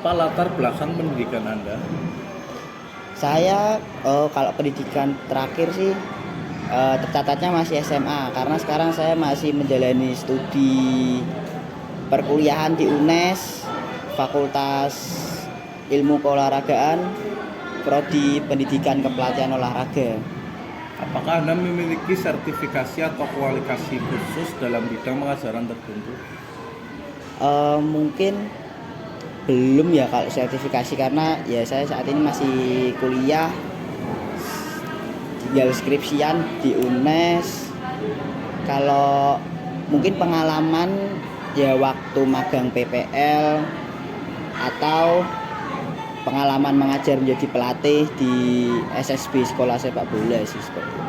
Apa latar belakang pendidikan Anda? Saya kalau pendidikan terakhir sih tercatatnya masih SMA karena sekarang saya masih menjalani studi perkuliahan di UNES, Fakultas Ilmu Keolahragaan, Prodi Pendidikan Kepelatihan Olahraga. Apakah Anda memiliki sertifikasi atau kualifikasi khusus dalam bidang pengajaran tertentu? Mungkin belum ya kalau sertifikasi karena ya saya saat ini masih kuliah, tinggal skripsian di UNES. Kalau mungkin pengalaman ya waktu magang PPL atau pengalaman mengajar menjadi pelatih di SSB Sekolah Sepak Bola sih seperti itu.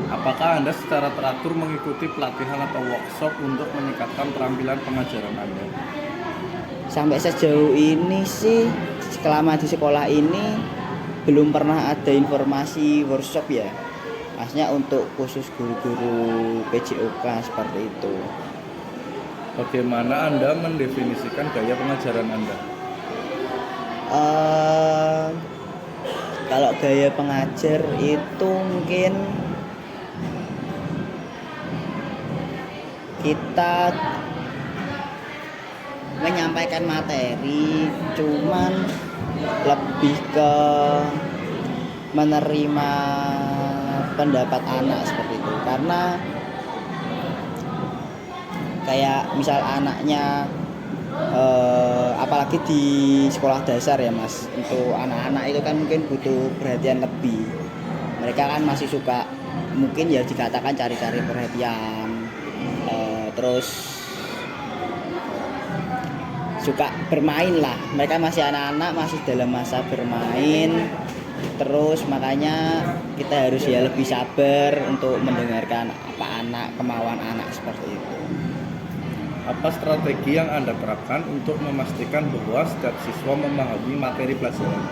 Apakah Anda secara teratur mengikuti pelatihan atau workshop untuk meningkatkan keterampilan pengajaran Anda? Sampai sejauh ini sih selama di sekolah ini belum pernah ada informasi workshop ya, maksudnya untuk khusus guru-guru PJOK seperti itu. Bagaimana Anda mendefinisikan gaya pengajaran Anda? Kalau gaya pengajar itu mungkin kita menyampaikan materi, cuman lebih ke menerima pendapat anak seperti itu. Karena kayak misal anaknya apalagi di sekolah dasar ya Mas, untuk anak-anak itu kan mungkin butuh perhatian lebih. Mereka kan masih suka mungkin ya dikatakan cari-cari perhatian, terus suka bermain lah. Mereka masih anak-anak, masih dalam masa bermain. Terus makanya kita harus ya lebih sabar untuk mendengarkan kemauan anak seperti itu. Apa strategi yang Anda terapkan untuk memastikan bahwa setiap siswa memahami materi pelajaran?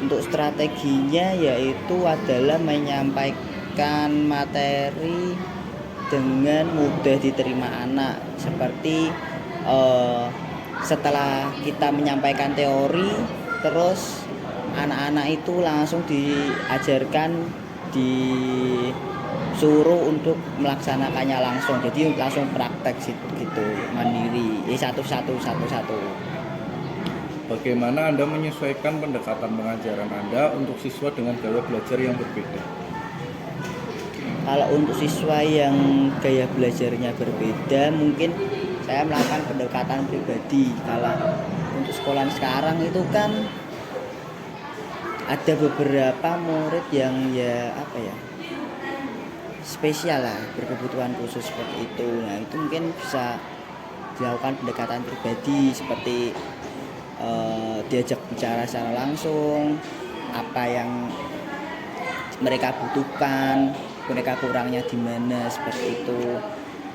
Untuk strateginya yaitu adalah menyampaikan materi dengan mudah diterima anak. Seperti setelah kita menyampaikan teori, terus anak-anak itu langsung diajarkan, disuruh untuk melaksanakannya langsung. Jadi langsung praktek gitu, mandiri, satu. Bagaimana Anda menyesuaikan pendekatan pengajaran Anda untuk siswa dengan gaya belajar yang berbeda? Kalau untuk siswa yang gaya belajarnya berbeda, mungkin saya melakukan pendekatan pribadi. Kalau untuk sekolah sekarang itu kan ada beberapa murid yang spesial lah, berkebutuhan khusus seperti itu. Nah itu mungkin bisa dilakukan pendekatan pribadi seperti diajak bicara secara langsung, apa yang mereka butuhkan, mereka kurangnya di mana, seperti itu,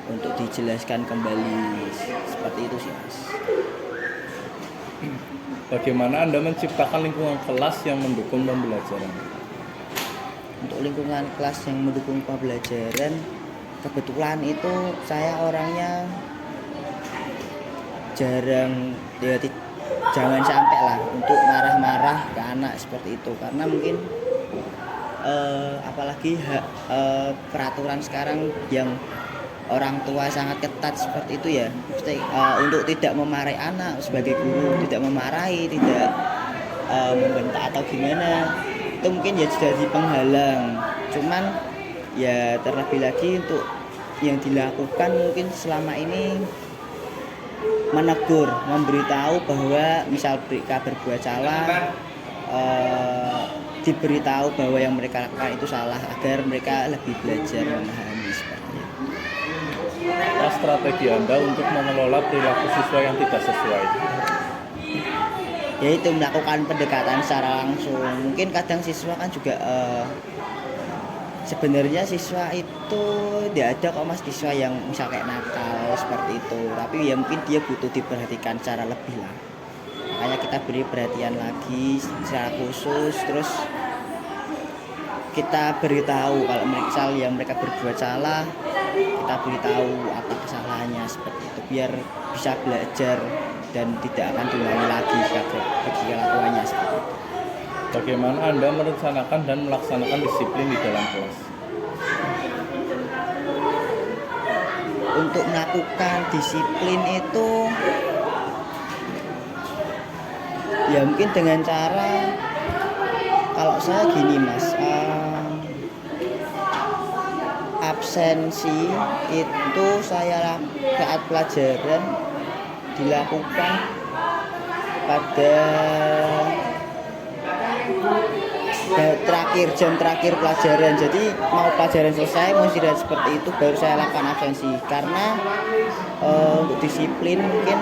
untuk dijelaskan kembali seperti itu sih Mas. Bagaimana Anda menciptakan lingkungan kelas yang mendukung pembelajaran? Untuk lingkungan kelas yang mendukung pembelajaran, kebetulan itu saya orangnya jangan sampai lah untuk marah-marah ke anak seperti itu, karena mungkin apalagi peraturan sekarang yang orang tua sangat ketat seperti itu ya. Untuk tidak memarahi anak sebagai guru, tidak memarahi, tidak membentak atau gimana, itu mungkin ya jadi penghalang. Cuman ya terlebih lagi untuk yang dilakukan mungkin selama ini menegur, memberitahu bahwa misal mereka berbuat salah, diberitahu bahwa yang mereka lakukan itu salah agar mereka lebih belajar memahami seperti itu. Apa strategi Anda untuk mengelola perilaku siswa yang tidak sesuai? Yaitu melakukan pendekatan secara langsung. Mungkin kadang siswa kan juga sebenarnya siswa itu tidak ada kok Mas, siswa yang misal kayak nakal seperti itu, tapi ya mungkin dia butuh diperhatikan secara lebih lah. Makanya kita beri perhatian lagi secara khusus, terus kita beritahu kalau misal yang mereka berbuat salah, kita beritahu apa kesalahannya seperti itu biar bisa belajar dan tidak akan diulangi lagi bagi kelakuannya seperti itu. Bagaimana Anda merencanakan dan melaksanakan disiplin di dalam kelas? Untuk melakukan disiplin itu ya mungkin dengan cara, kalau saya gini Mas, absensi itu saya saat pelajaran dilakukan pada jam terakhir pelajaran. Jadi mau pelajaran selesai, mau istirahat seperti itu baru saya lakukan absensi. Karena untuk disiplin mungkin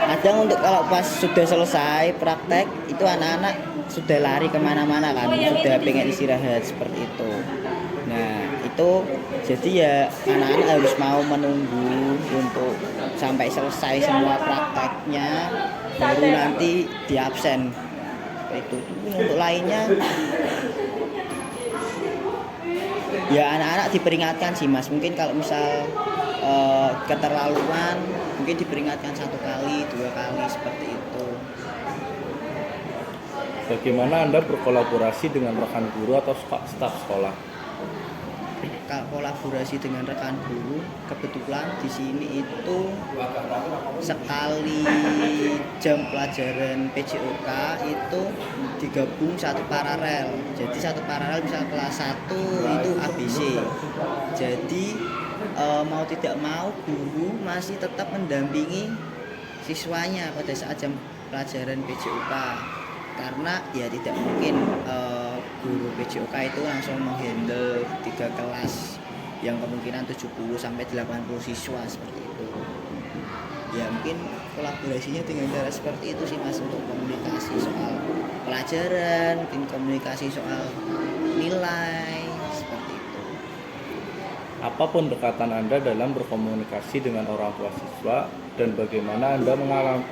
kadang untuk kalau pas sudah selesai praktek itu anak-anak sudah lari kemana-mana kan, sudah pengen istirahat seperti itu. Nah itu jadi ya anak-anak harus mau menunggu untuk sampai selesai semua prakteknya baru nanti di absen itu. Untuk lainnya ya anak-anak diperingatkan sih Mas, mungkin kalau misal keterlaluan mungkin diperingatkan 1 kali 2 kali seperti itu. Bagaimana Anda berkolaborasi dengan rekan guru atau staf sekolah? Kalau kolaborasi dengan rekan guru, kebetulan di sini itu sekali jam pelajaran PJOK itu digabung satu paralel. Jadi satu paralel misal kelas 1 itu ABC. Jadi mau tidak mau guru masih tetap mendampingi siswanya pada saat jam pelajaran PJOK. Karena ya tidak mungkin guru PJOK itu langsung menghandle 3 kelas yang kemungkinan 70 sampai 80 siswa seperti itu. Ya mungkin kolaborasinya dengan cara seperti itu sih Mas, untuk komunikasi soal pelajaran, mungkin komunikasi soal nilai seperti itu. Apa pendekatan Anda dalam berkomunikasi dengan orang tua siswa dan bagaimana Anda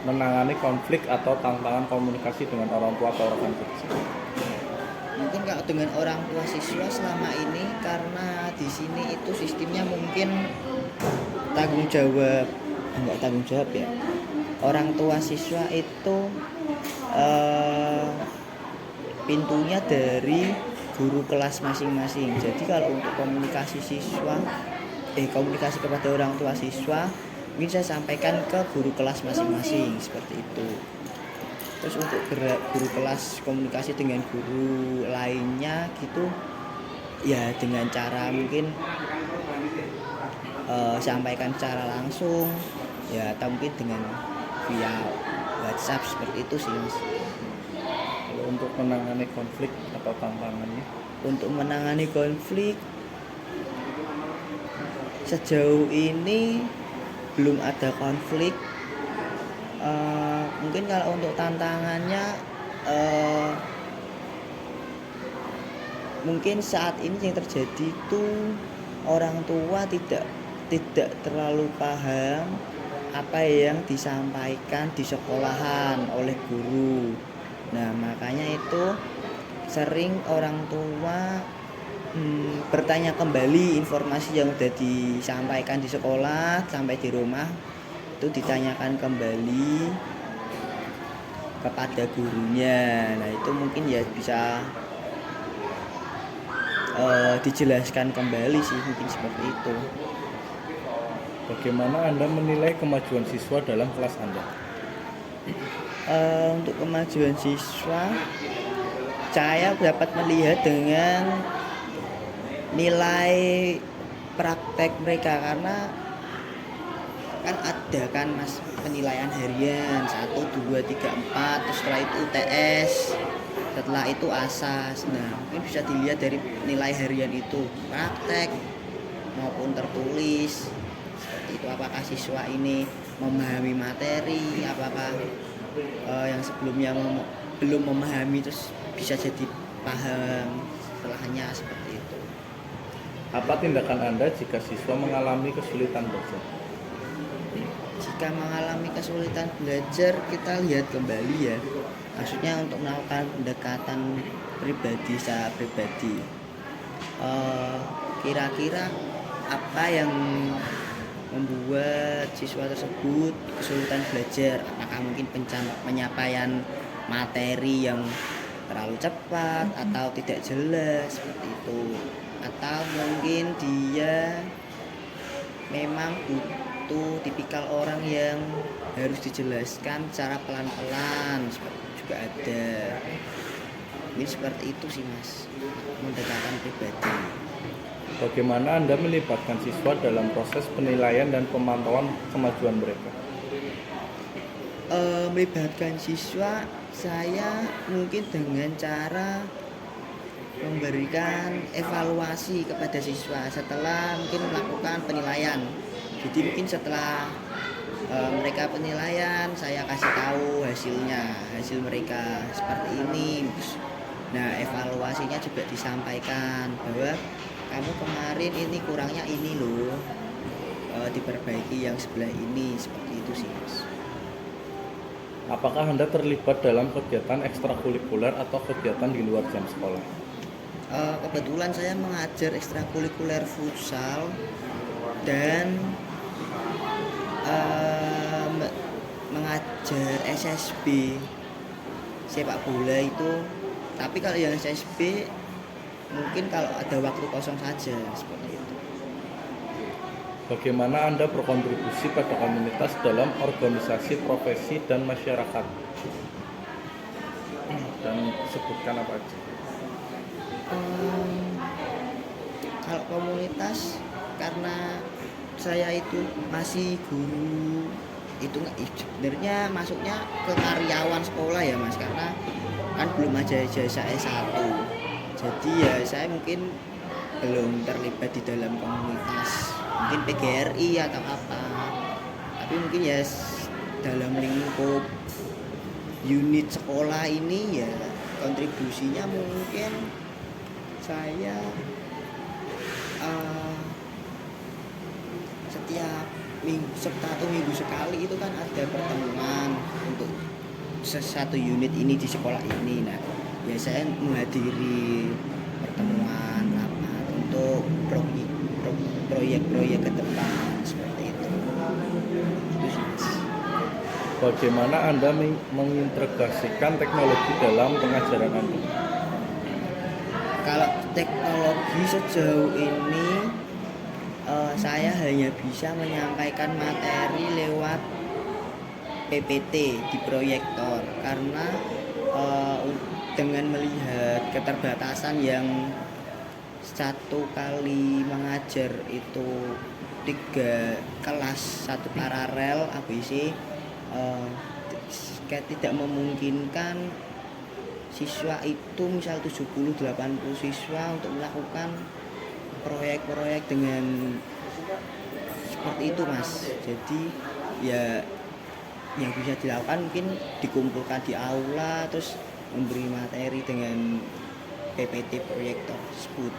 menangani konflik atau tantangan komunikasi dengan orang tua atau rekan kerja? Mungkin kalau dengan orang tua siswa selama ini karena di sini itu sistemnya mungkin tanggung jawab, enggak tanggung jawab ya. Orang tua siswa itu pintunya dari guru kelas masing-masing. Jadi kalau untuk komunikasi kepada orang tua siswa mungkin saya sampaikan ke guru kelas masing-masing seperti itu. Terus untuk guru kelas komunikasi dengan guru lainnya gitu ya dengan cara mungkin sampaikan secara langsung ya, atau mungkin dengan via WhatsApp seperti itu sih Mas. Untuk menangani konflik atau tantangannya? Untuk menangani konflik sejauh ini belum ada konflik. Mungkin kalau untuk tantangannya mungkin saat ini yang terjadi itu orang tua tidak terlalu paham apa yang disampaikan di sekolahan oleh guru. Nah makanya itu sering orang tua bertanya kembali informasi yang sudah disampaikan di sekolah sampai di rumah itu ditanyakan kembali kepada gurunya. Nah itu mungkin ya bisa dijelaskan kembali sih, mungkin seperti itu. Bagaimana Anda menilai kemajuan siswa dalam kelas Anda? Untuk kemajuan siswa saya dapat melihat dengan nilai praktek mereka, karena kan ada kan Mas penilaian harian 1, 2, 3, 4, terus setelah itu UTS, setelah itu ASAS. Nah mungkin bisa dilihat dari nilai harian itu praktek maupun tertulis seperti itu, apakah siswa ini memahami materi, apakah yang sebelumnya belum memahami terus bisa jadi paham setelahnya seperti itu. Apa tindakan Anda jika siswa mengalami kesulitan belajar? Jika mengalami kesulitan belajar, kita lihat kembali ya. Maksudnya untuk melakukan pendekatan pribadi secara pribadi. Kira-kira apa yang membuat siswa tersebut kesulitan belajar, apakah mungkin penyampaian materi yang terlalu cepat atau tidak jelas seperti itu, atau mungkin dia memang butuh tipikal orang yang harus dijelaskan secara pelan-pelan, seperti itu juga ada. Ini seperti itu sih mas, pendekatan pribadi. Bagaimana Anda melibatkan siswa dalam proses penilaian dan pemantauan kemajuan mereka? Melibatkan siswa, saya mungkin dengan cara memberikan evaluasi kepada siswa setelah mungkin melakukan penilaian. Jadi mungkin setelah mereka penilaian, saya kasih tahu hasil mereka seperti ini. Nah, evaluasinya juga disampaikan bahwa kamu kemarin ini kurangnya ini loh, diperbaiki yang sebelah ini, seperti itu sih mas. Apakah Anda terlibat dalam kegiatan ekstrakurikuler atau kegiatan di luar jam sekolah? Kebetulan saya mengajar ekstrakurikuler futsal dan mengajar SSB sepak bola itu. Tapi kalau yang SSB mungkin kalau ada waktu kosong saja seperti itu. Bagaimana Anda berkontribusi pada komunitas dalam organisasi profesi dan masyarakat? Dan sebutkan apa aja. Kalau komunitas, karena saya itu masih guru, itu sebenarnya masuknya ke karyawan sekolah ya mas, karena kan belum ada ijazah S1. Jadi ya saya mungkin belum terlibat di dalam komunitas, mungkin PGRI atau apa, tapi mungkin ya dalam lingkup unit sekolah ini ya kontribusinya mungkin saya setiap satu minggu sekali itu kan ada pertemuan untuk satu unit ini di sekolah ini. Nah ya saya menghadiri pertemuan rapat untuk proyek-proyek ke depan seperti itu sih mas. Bagaimana Anda mengintegrasikan teknologi dalam pengajaran Anda? Kalau teknologi sejauh ini saya hanya bisa menyampaikan materi lewat PPT di proyektor, karena dengan melihat keterbatasan yang satu kali mengajar itu 3 kelas, 1 paralel ABC, tidak memungkinkan siswa itu misal 70-80 siswa untuk melakukan proyek-proyek dengan seperti itu mas. Jadi ya yang bisa dilakukan mungkin dikumpulkan di aula terus memberi materi dengan PPT proyektor tersebut.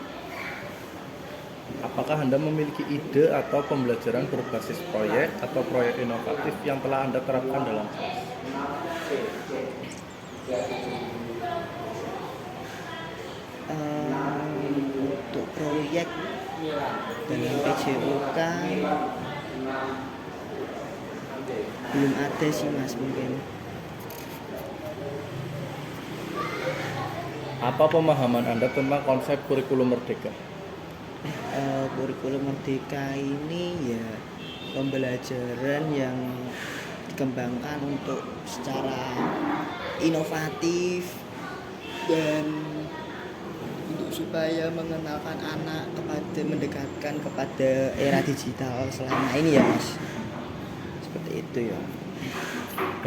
Apakah Anda memiliki ide atau pembelajaran berbasis proyek atau proyek inovatif yang telah Anda terapkan dalam kelas? Untuk proyek dalam PJOK belum ada sih mas mungkin. Apa pemahaman Anda tentang konsep kurikulum merdeka? Kurikulum merdeka ini ya pembelajaran yang dikembangkan untuk secara inovatif dan untuk supaya mengenalkan anak mendekatkan kepada era digital selama ini ya mas, seperti itu ya.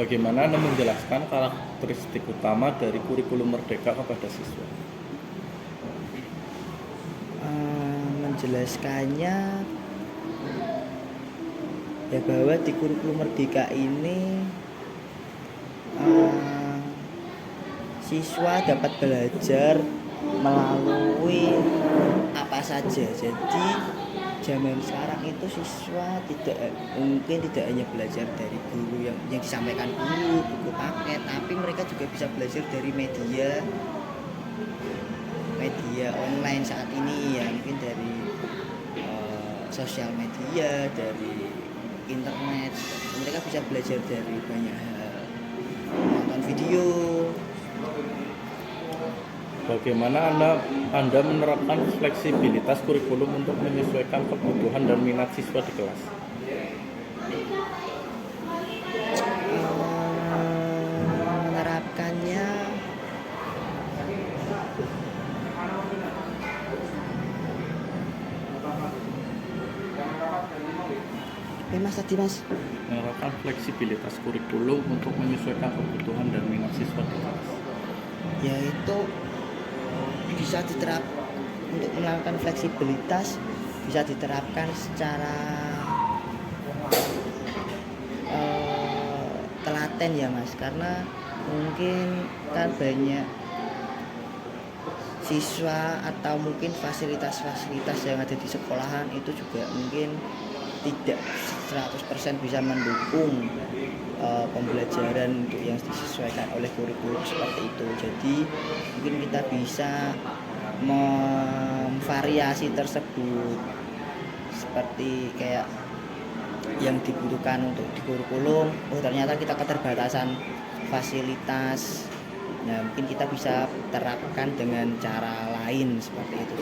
Bagaimana Anda menjelaskan karakteristik utama dari kurikulum merdeka kepada siswa? Menjelaskannya ya bahwa di kurikulum merdeka ini siswa dapat belajar melalui apa saja. Jadi zaman sekarang itu siswa mungkin tidak hanya belajar dari guru yang disampaikan guru, buku paket, tapi mereka juga bisa belajar dari media online saat ini ya, mungkin dari sosial media, dari internet. Mereka bisa belajar dari banyak hal, nonton video. Bagaimana Anda menerapkan fleksibilitas kurikulum untuk menyesuaikan kebutuhan dan minat siswa di kelas? Menerapkannya mas tadi mas Menerapkan fleksibilitas kurikulum untuk menyesuaikan kebutuhan dan minat siswa di kelas. yaitu bisa untuk melakukan fleksibilitas bisa diterapkan secara telaten ya mas, karena mungkin kan banyak siswa atau mungkin fasilitas-fasilitas yang ada di sekolahan itu juga mungkin tidak 100% bisa mendukung pembelajaran untuk yang disesuaikan oleh kurikulum seperti itu. Jadi mungkin kita bisa memvariasi tersebut, seperti kayak yang dibutuhkan untuk di kurikulum, ternyata kita keterbatasan fasilitas. Nah, mungkin kita bisa terapkan dengan cara lain seperti itu.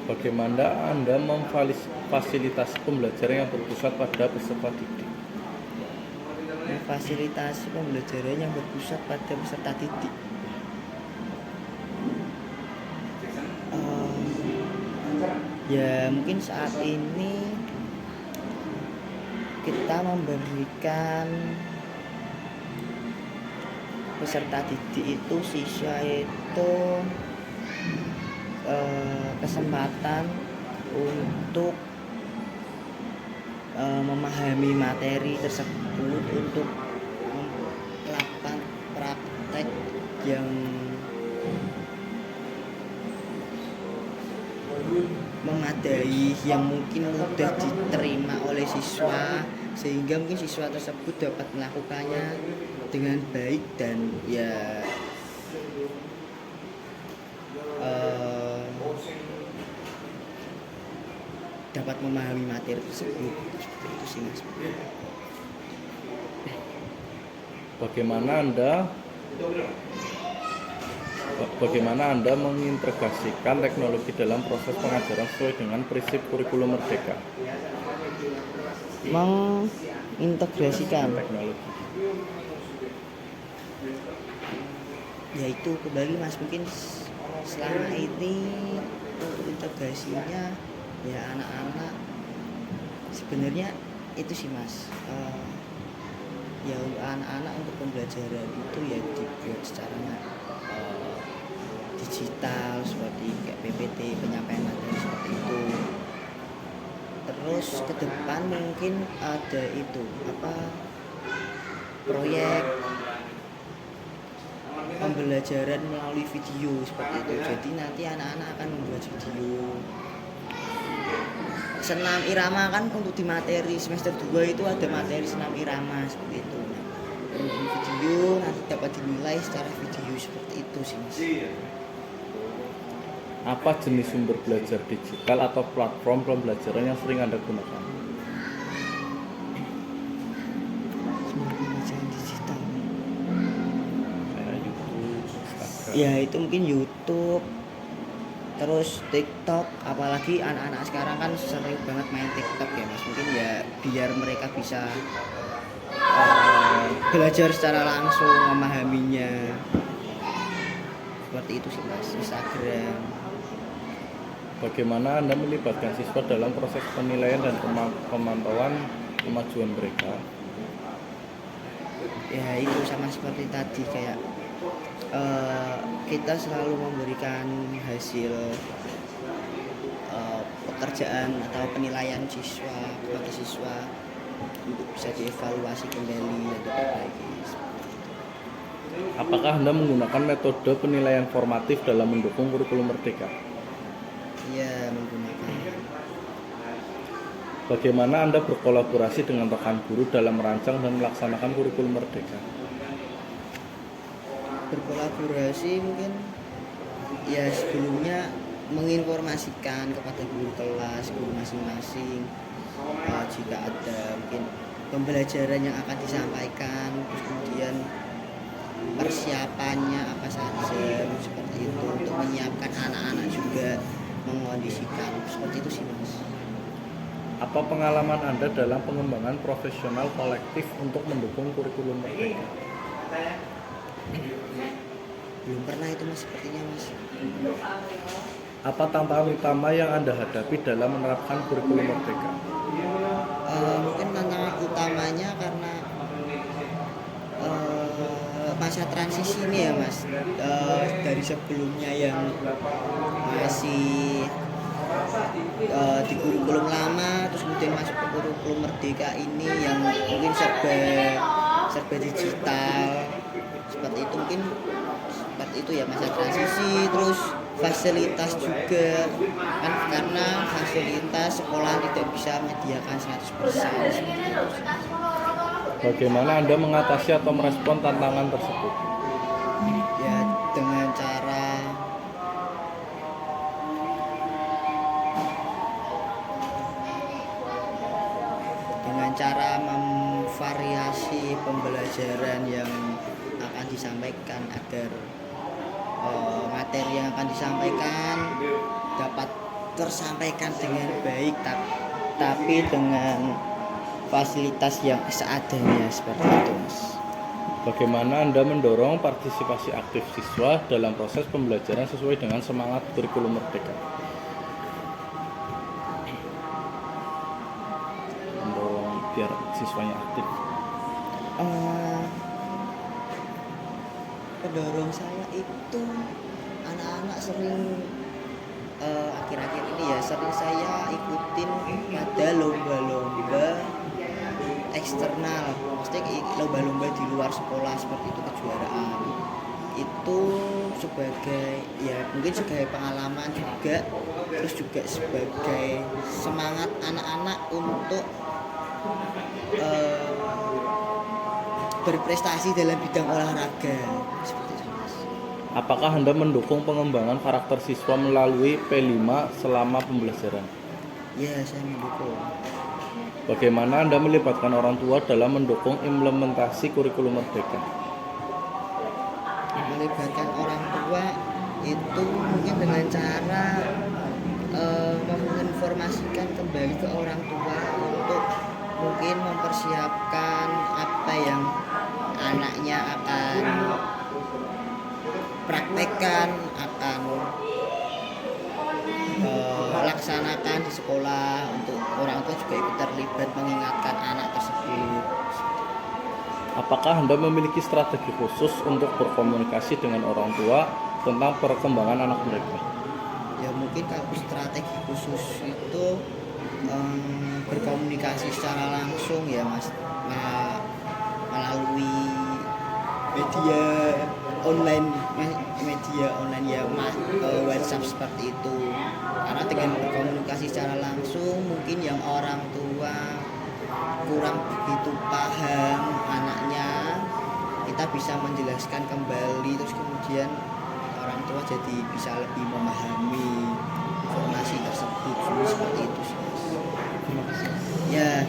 Bagaimana Anda memfasilitasi pembelajaran yang berpusat pada peserta didik? Fasilitasi pembelajaran yang berpusat pada peserta didik. Ya mungkin saat ini kita memberikan peserta didik itu, siswa itu kesempatan untuk memahami materi tersebut, untuk melakukan praktek yang memadai, yang mungkin mudah diterima oleh siswa, sehingga mungkin siswa tersebut dapat melakukannya dengan baik dan ya dapat memahami materi tersebut. Seperti itu sih mas. Bagaimana Anda mengintegrasikan teknologi dalam proses pengajaran sesuai dengan prinsip kurikulum merdeka? Mengintegrasikan Teknologi. yaitu kembali mas, mungkin selama ini untuk integrasinya ya anak-anak sebenarnya itu sih mas, ya untuk anak-anak untuk pembelajaran itu ya dibuat secara digital seperti kayak PPT, penyampaian materi seperti itu. Terus ke depan mungkin ada itu proyek pembelajaran melalui video seperti itu. Jadi nanti anak-anak akan membuat video. Senam irama kan untuk di materi semester 2 itu ada materi senam irama seperti itu. Nah, video nanti dapat dinilai secara video seperti itu sih mas. Apa jenis sumber belajar digital atau platform pembelajaran yang sering Anda gunakan? Sumber pembelajaran digital. Kayak YouTube, Instagram. Ya itu mungkin YouTube, terus TikTok, apalagi anak-anak sekarang kan sering banget main TikTok ya mas. Mungkin ya biar mereka bisa belajar secara langsung memahaminya. Seperti itu sih mas. Instagram. Bagaimana Anda melibatkan siswa dalam proses penilaian dan pemantauan kemajuan mereka? Ya itu sama seperti tadi, kayak kita selalu memberikan hasil pekerjaan atau penilaian siswa kepada siswa untuk bisa dievaluasi kembali dan diperbaiki. Apakah Anda menggunakan metode penilaian formatif dalam mendukung kurikulum merdeka? Iya, menggunakan. Bagaimana Anda berkolaborasi dengan rekan guru dalam merancang dan melaksanakan kurikulum merdeka? Berkolaborasi mungkin ya sebelumnya menginformasikan kepada guru kelas, guru masing-masing jika ada mungkin pembelajaran yang akan disampaikan, terus kemudian persiapannya apa saja seperti itu untuk menyiapkan anak-anak juga mengondisikan seperti itu sih mas. Apa pengalaman Anda dalam pengembangan profesional kolektif untuk mendukung kurikulum merdeka? Belum pernah itu mas sepertinya mas. Apa tantangan utama yang Anda hadapi dalam menerapkan kurikulum merdeka? Mungkin tantangan utamanya karena masa transisi ini ya mas, dari sebelumnya yang masih di kurikulum lama terus kemudian masuk ke kurikulum merdeka ini yang mungkin serba digital seperti itu, mungkin seperti itu ya masa transisi. Terus fasilitas juga kan, karena fasilitas sekolah tidak bisa menyediakan 100%. Bagaimana Anda mengatasi atau merespon tantangan tersebut? Ya dengan cara memvariasi pembelajaran yang akan disampaikan agar materi yang akan disampaikan dapat tersampaikan dengan baik tapi dengan fasilitas yang seadanya seperti itu mas. Bagaimana Anda mendorong partisipasi aktif siswa dalam proses pembelajaran sesuai dengan semangat kurikulum merdeka? Mendorong biar siswanya aktif. Pendorong saya itu anak-anak sering akhir-akhir ini ya sering saya ikutin pada lomba-lomba eksternal, maksudnya lomba-lomba di luar sekolah seperti itu, kejuaraan itu sebagai ya mungkin sebagai pengalaman juga, terus juga sebagai semangat anak-anak untuk berprestasi dalam bidang olahraga seperti itu mas. Apakah Anda mendukung pengembangan karakter siswa melalui P5 selama pembelajaran? Ya saya mendukung. Bagaimana Anda melibatkan orang tua dalam mendukung implementasi kurikulum merdeka? Melibatkan orang tua itu mungkin dengan cara menginformasikan kembali ke orang tua untuk mungkin mempersiapkan apa yang anaknya akan praktekkan, akan laksanakan di sekolah, untuk orang tua juga ikut terlibat mengingatkan anak tersebut. Apakah Anda memiliki strategi khusus untuk berkomunikasi dengan orang tua tentang perkembangan anak mereka? Ya mungkin kalau strategi khusus itu berkomunikasi secara langsung ya mas, melalui media online ya WhatsApp seperti itu. Karena dengan berkomunikasi secara langsung mungkin yang orang tua kurang begitu paham anaknya, kita bisa menjelaskan kembali, terus kemudian orang tua jadi bisa lebih memahami informasi tersebut seperti itu sih mas. Ya.